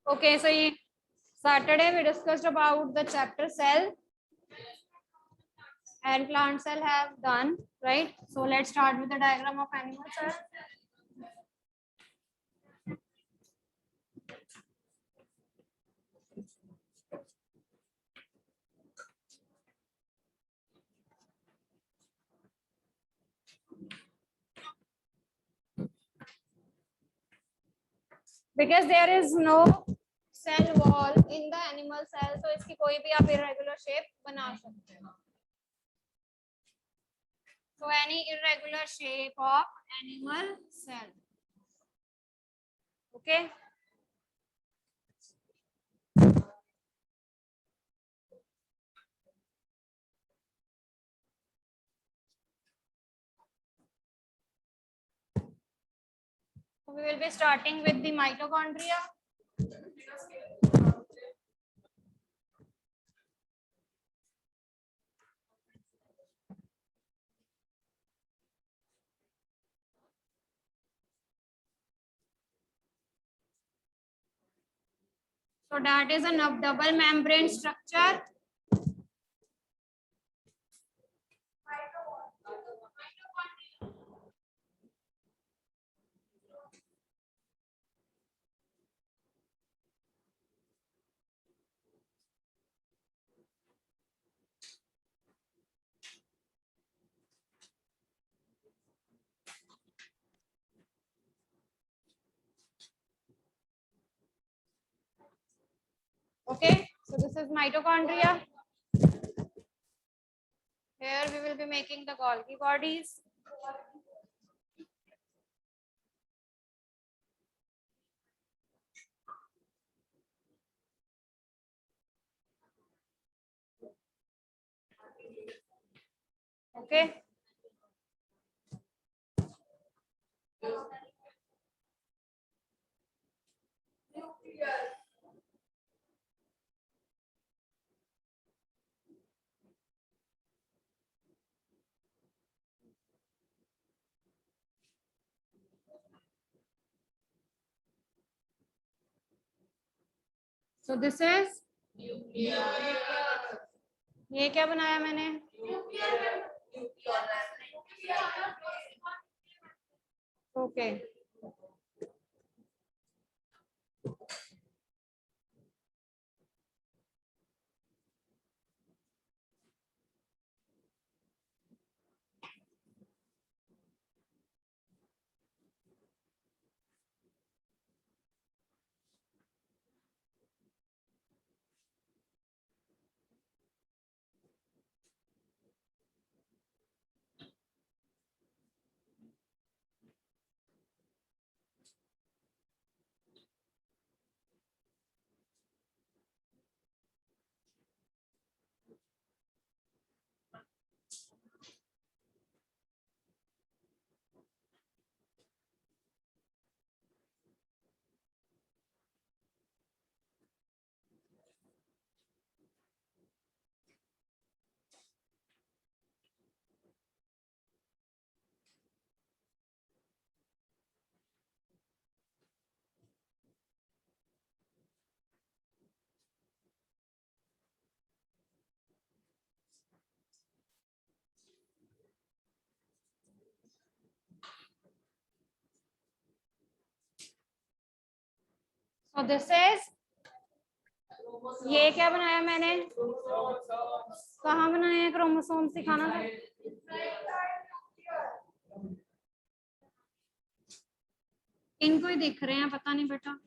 Okay, so Saturday we discussed about the chapter cell and plant cell have done, right? So let's start with the diagram of animal cell. Because there is no cell wall in the animal cell, so इसकी कोई भी आप irregular shape बना सकते हो. So any irregular shape of animal cell. Okay. So we will be starting with the mitochondria. So that is a double membrane structure. Okay, so this is mitochondria. Here we will be making the Golgi bodies. Okay. So this is ये क्या बनाया मैंने okay So this is ये क्या बनाया मैंने कहाँ बनाया है क्रोमोसोम सिखाना था इनको ही दिख रहे हैं पता नहीं बेटा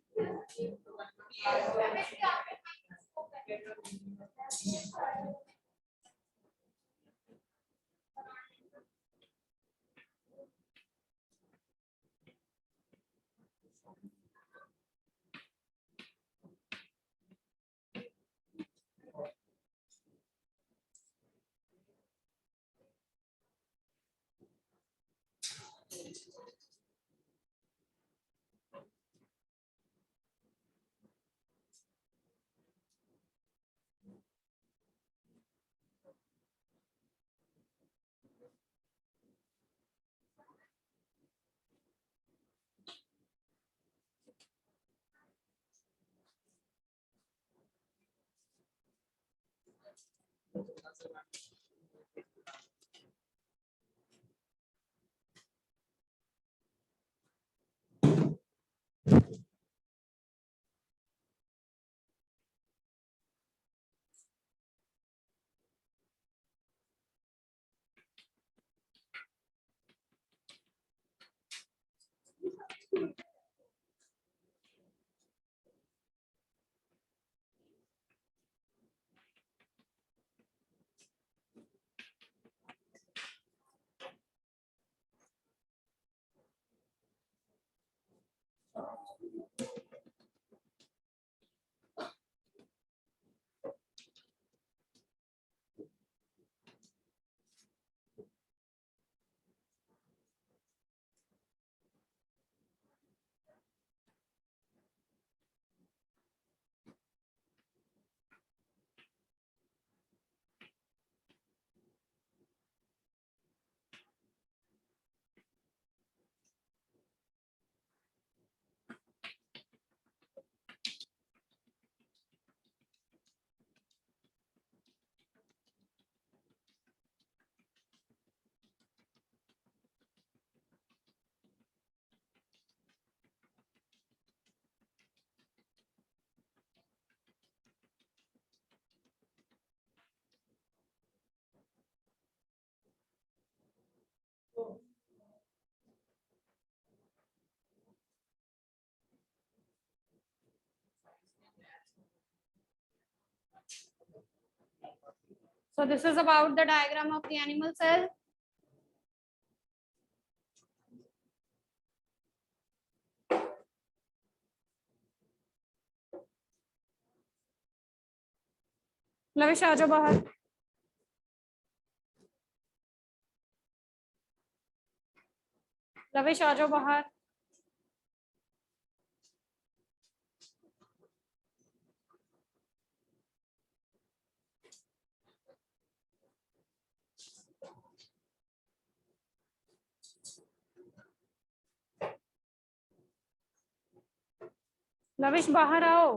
So this is about the diagram of the animal cell. Lavish आ जाओ बाहर. लविश आ जाओ बाहर. लविश बाहर आओ.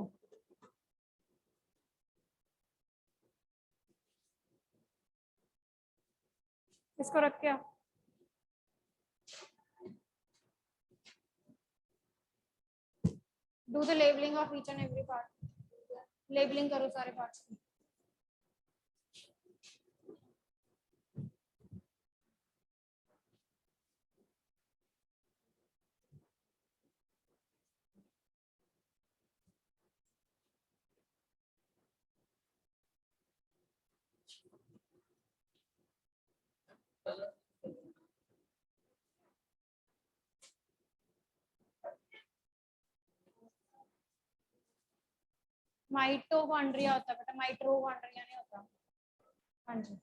इसको रख के आओ. Do the labeling of each and every part. Labeling करो सारे parts की. माइटोकॉन्ड्रिया होता है बेटा, माइट्रोकॉन्ड्रिया नहीं होता. हाँ जी.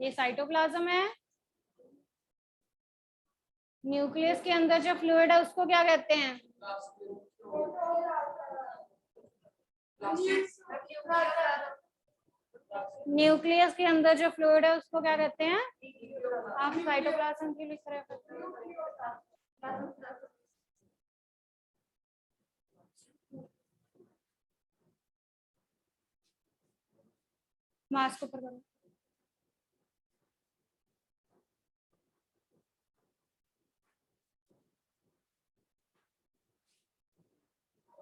ये साइटोप्लाज्म है. न्यूक्लियस के अंदर जो फ्लूइड है उसको क्या कहते हैं? न्यूक्लियस के अंदर जो फ्लूइड है उसको क्या कहते हैं? आप साइटोप्लाज्म की लिख रहे हो. मास्क ऊपर करो.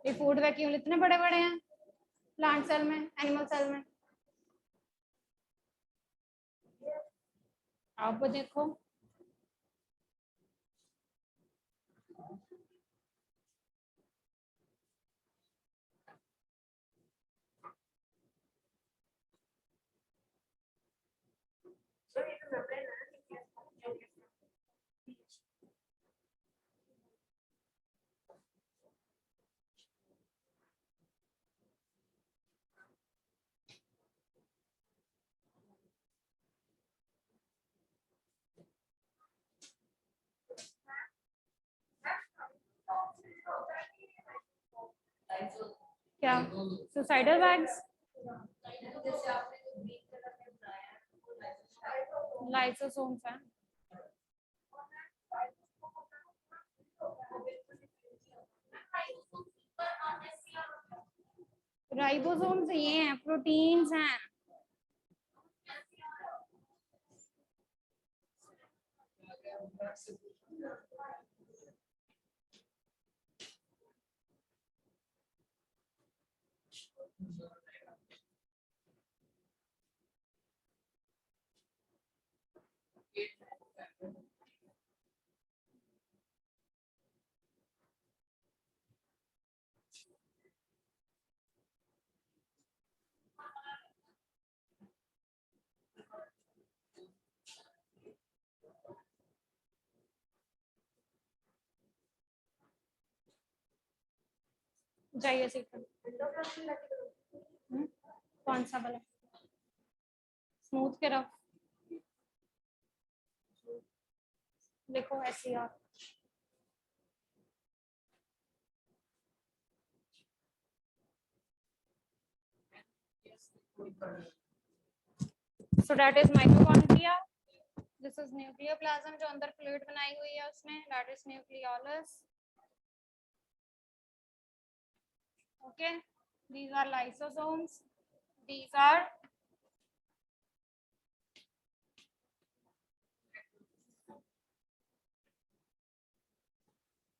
ये फूड वैक्यूल इतने बड़े बड़े हैं प्लांट सेल में, एनिमल सेल में. आप वो देखो. क्या सुसाइडल बैग्स, लाइसोसोम्स हैं। राइबोसोम्स ये हैं, प्रोटीन्स हैं। जाइए सीखो। कौन सा वाला? स्मूथ के रफ लिखो SCR। So that is mitochondria. This is nucleoplasm जो अंदर प्लेट बनाई हुई है उसमें, that is nucleolus. Okay, these are lysosomes. These are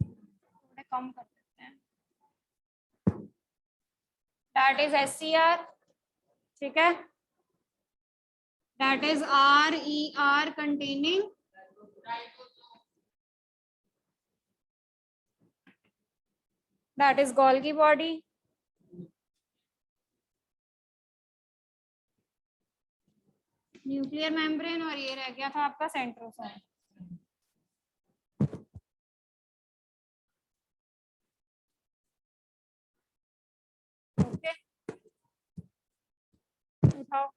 थोड़े कम कर देते हैं। That is SCR, ठीक है? That is RER containing that is Golgi body. Nuclear membrane और ये रह गया था आपका सेंट्रोसोम। ओके, उठाओ।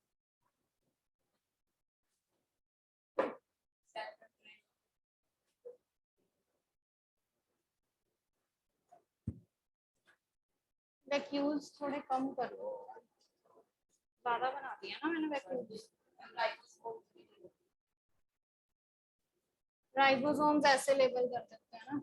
वैक्यूल्स थोड़े कम कर लो, ज्यादा बना दिया ना मैंने वैक्यूल्स। राइबोसोम्स ऐसे लेबल कर देते हैं ना।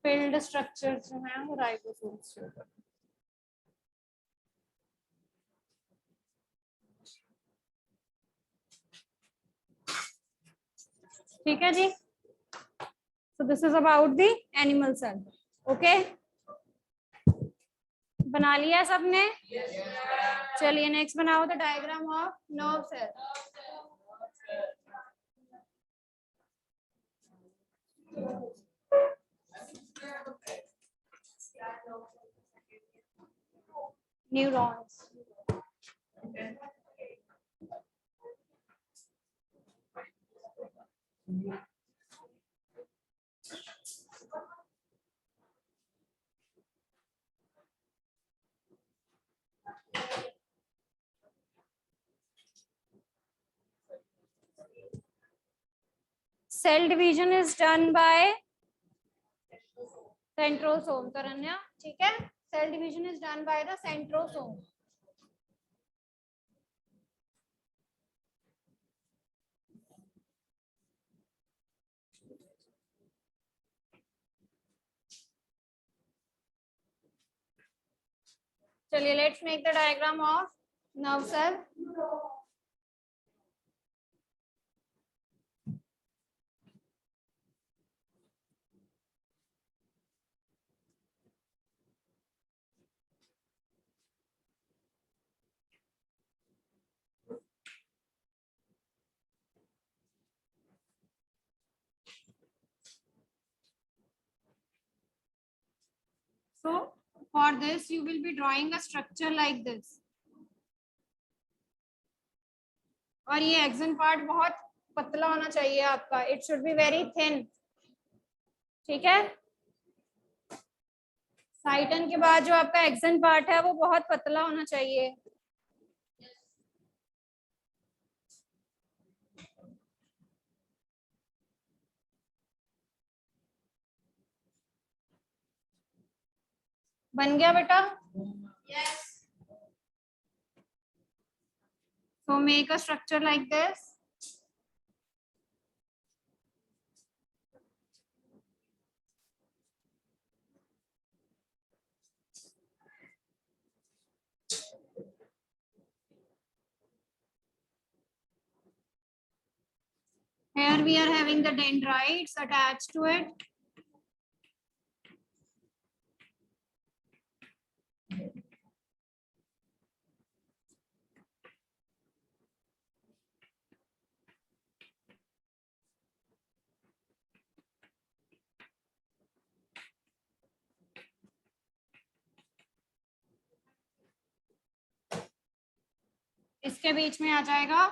फिल्ड स्ट्रक्चर जो है वो राइबोसोम्स के ऊपर। ठीक है जी। So this is about the animal cell. Okay? बना लिया सबने? चलिए नेक्स्ट बनाओ the diagram of nerve cell. Neurons. Cell division is done by centrosome. Taranya, ठीक है? Cell division is done by the centrosome. चलिए let's make the diagram of nerve cell. So for this you will be drawing a structure like this. और ये action part बहुत पतला होना चाहिए आपका, it should be very thin. ठीक है? साइटन के बाद जो आपका एक्सन पार्ट है वो बहुत पतला होना चाहिए। बन गया बेटा? Yes. So make a structure like this. Here we are having the dendrites attached to it. इसके बीच में आ जाएगा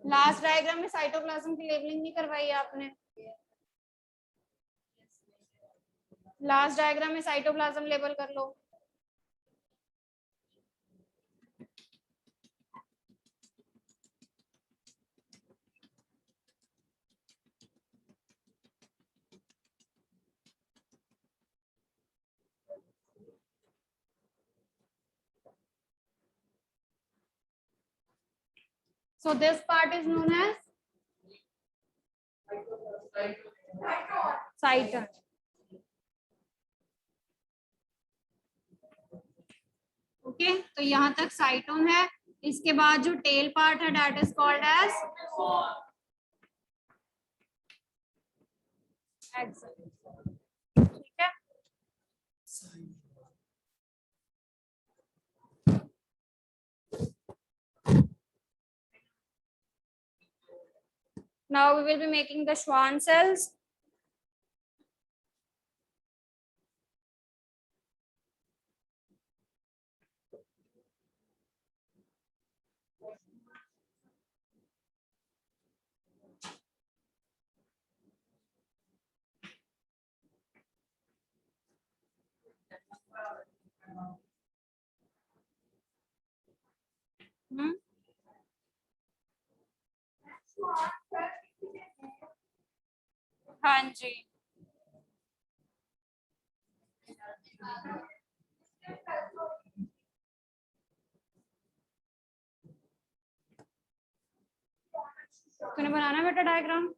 लास्ट डायग्राम में साइटोप्लाज्म की लेबलिंग नहीं करवाई है आपने? लास्ट डायग्राम में साइटोप्लाज्म लेबल कर लो. So this part is known as cyton. Okay, तो यहाँ तक साइटोन है. इसके बाद जो टेल पार्ट है that is called as axon. ठीक है. Now we will be making the Schwann cells. हाँ जी. तूने बनाना बेटा डायग्राम?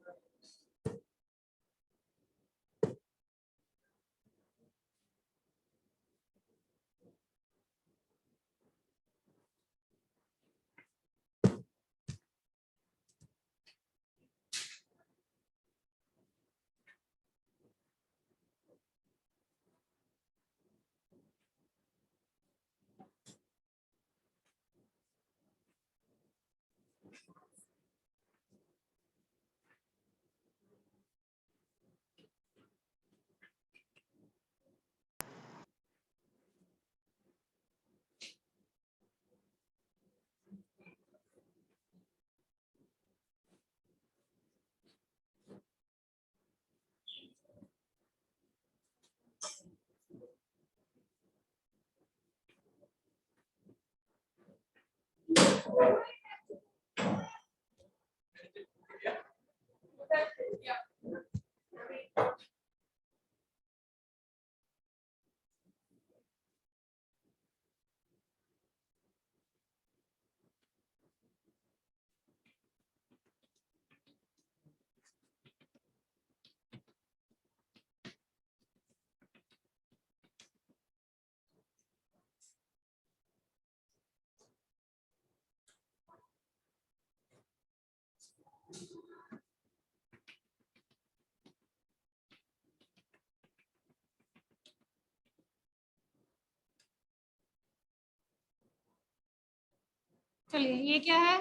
चलिए, ये क्या है?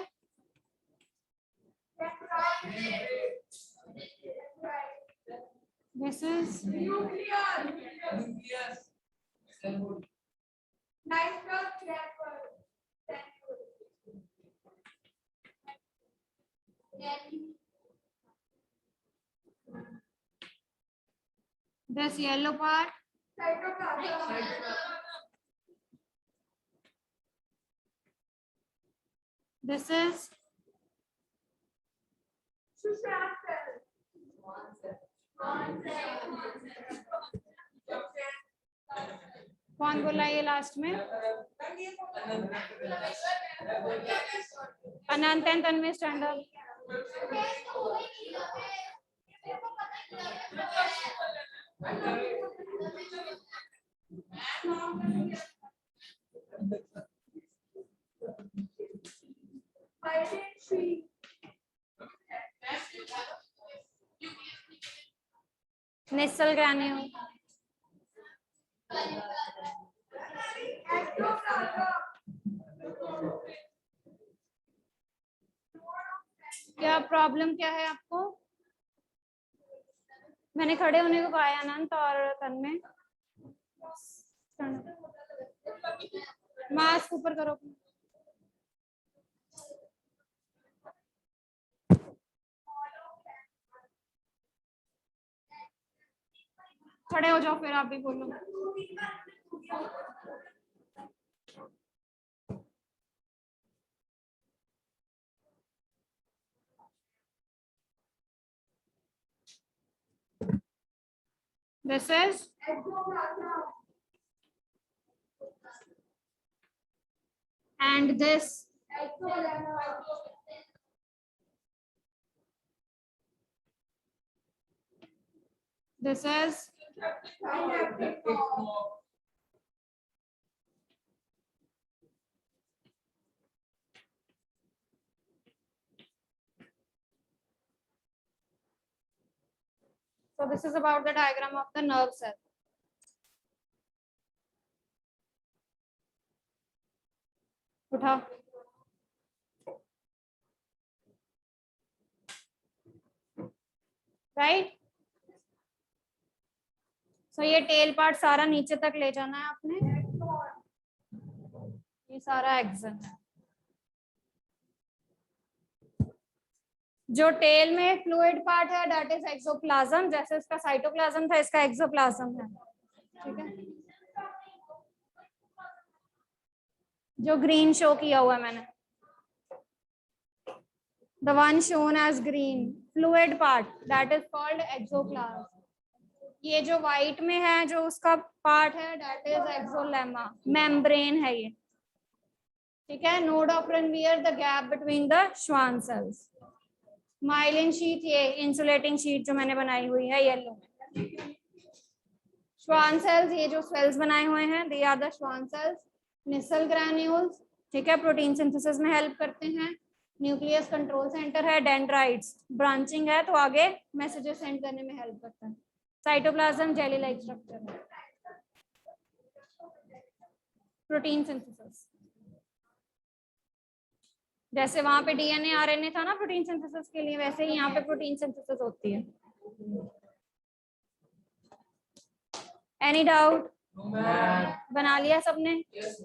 This is Nucleus. this yellow part. This is कौन बोला ये लास्ट में? Anant and Tanmay stand up. Nasal granule. क्या प्रॉब्लम क्या है आपको? मैंने खड़े होने को कहा है अनंत और तन्मय। मास्क ऊपर करो। खड़े हो जाओ फिर आप भी बोलो। This is and this is so this is about the diagram of the nerve cell. उठा राइट। सो ये टेल पार्ट सारा नीचे तक ले जाना है आपने। ये सारा एक्सन है। जो टेल में फ्लूइड पार्ट है दैट इज एक्सोप्लाज्म, जैसे इसका साइटोप्लाज्म था इसका एक्सोप्लाज्म है। ठीक है, जो ग्रीन शो किया हुआ है मैंने, the one shown as green fluid part that is called exoplasm. ये जो व्हाइट में है जो उसका पार्ट है that is exolemma, membrane है ये। ठीक है, node of Ranvier the gap between the Schwann cells. Myelin sheath ये इंसुलेटिंग शीट जो मैंने बनाई हुई है येलो में। Schwann cells ये जो सेल्स बनाए हुए हैं they are the Schwann cells. Nasal granules, ठीक है, प्रोटीन सिंथेसिस में हेल्प करते हैं। न्यूक्लियस कंट्रोल सेंटर है। डेंड्राइट्स ब्रांचिंग है तो आगे मैसेजेस सेंड करने में हेल्प करता है। साइटोप्लाज्म जेली लाइक स्ट्रक्चर है। प्रोटीन सिंथेसिस, जैसे वहां पे डीएनए आरएनए था ना प्रोटीन सिंथेसिस के लिए, वैसे ही यहाँ पे प्रोटीन सिंथेसिस होती है। Any doubt? बना लिया सबने? yes,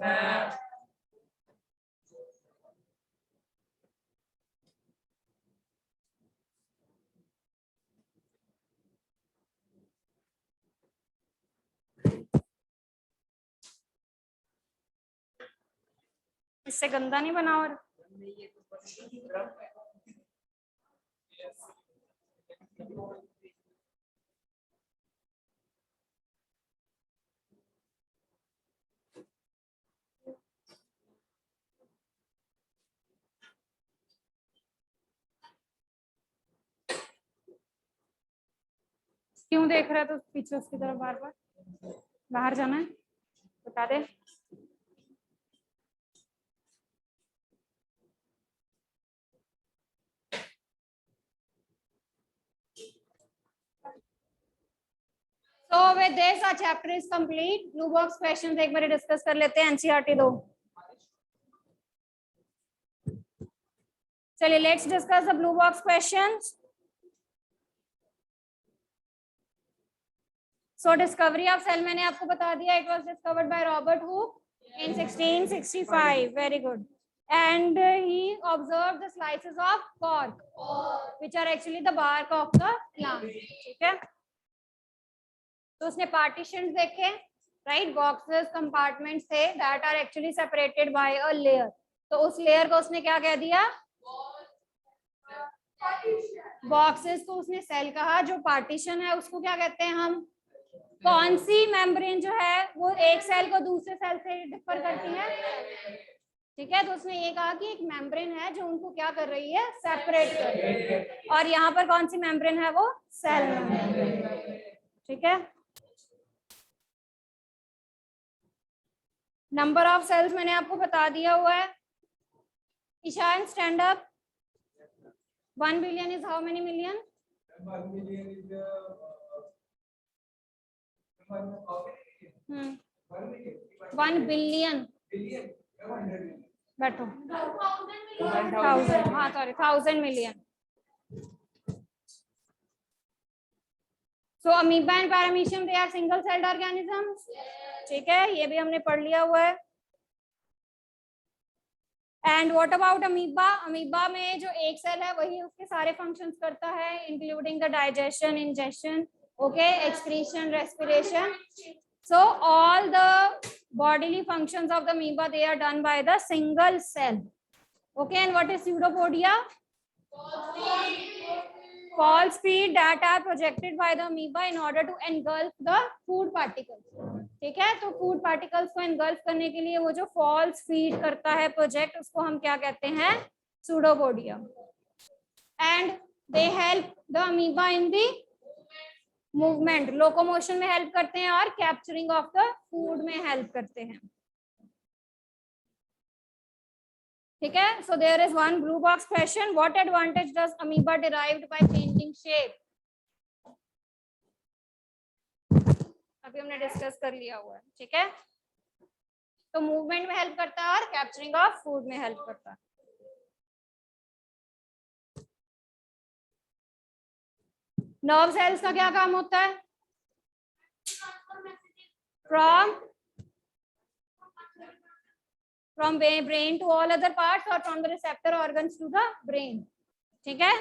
इससे गंदा नहीं बना। और क्यों देख रहा है तो पीछे उसकी तरफ बार बार? बाहर जाना है? बता दे। So with this our chapter is complete. Blue box questions एक बार डिस्कस कर लेते हैं। एनसीईआरटी दो। चलिए let's discuss the blue box questions. So discovery of cell मैंने आपको बता दिया। It was discovered by Robert Hooke in 1665. Very good. And he observed the slices of cork, which are actually the bark of the plant. ठीक है, तो उसने partitions देखे, right, boxes compartments थे that are actually separated by a layer. तो उस layer को उसने क्या कह दिया? बॉक्सेस को उसने सेल कहा, जो पार्टीशन है उसको क्या कहते हैं हम? कौन सी मेम्ब्रेन जो है वो एक सेल को दूसरे सेल से डिफर करती है? ठीक है, तो उसने ये कहा कि एक मेम्ब्रेन है जो उनको क्या कर रही है? सेपरेट कर रही है। और यहाँ पर कौन सी मेम्ब्रेन है? वो सेल मेम्ब्रेन। ठीक है, नंबर ऑफ सेल्स मैंने आपको बता दिया हुआ है। Ishaan stand up. 1 billion is how many million? 1 million is 1 billion. बैठो। 1000, हाँ sorry 1000 million. So amoeba and paramecium they are single celled organisms. ठीक है, ये भी हमने पढ़ लिया हुआ है. And what about amoeba? Amoeba में जो एक सेल है वही उसके सारे फंक्शंस करता है, including the digestion, ingestion, okay, excretion, respiration. So all the bodily functions of the amoeba they are done by the single cell. Okay, and what is pseudopodia? False feet that are projected by the amoeba in order to engulf the food particles. ठीक है, तो food particles को engulf करने के लिए वो जो false feed करता है प्रोजेक्ट, उसको हम क्या कहते हैं? Pseudopodia. And they help the amoeba in the movement, locomotion में हेल्प करते हैं और कैप्चरिंग ऑफ द फूड में हेल्प करते हैं. ठीक है, so there is one blue box question. What advantage does amoeba derived by changing shape? अभी हमने डिस्कस कर लिया हुआ है. ठीक है, तो मूवमेंट में हेल्प करता है और कैप्चरिंग ऑफ फूड में हेल्प करता है. नर्व सेल्स का क्या काम होता है? From brain to all other parts और from the receptor organs to the brain. ठीक है,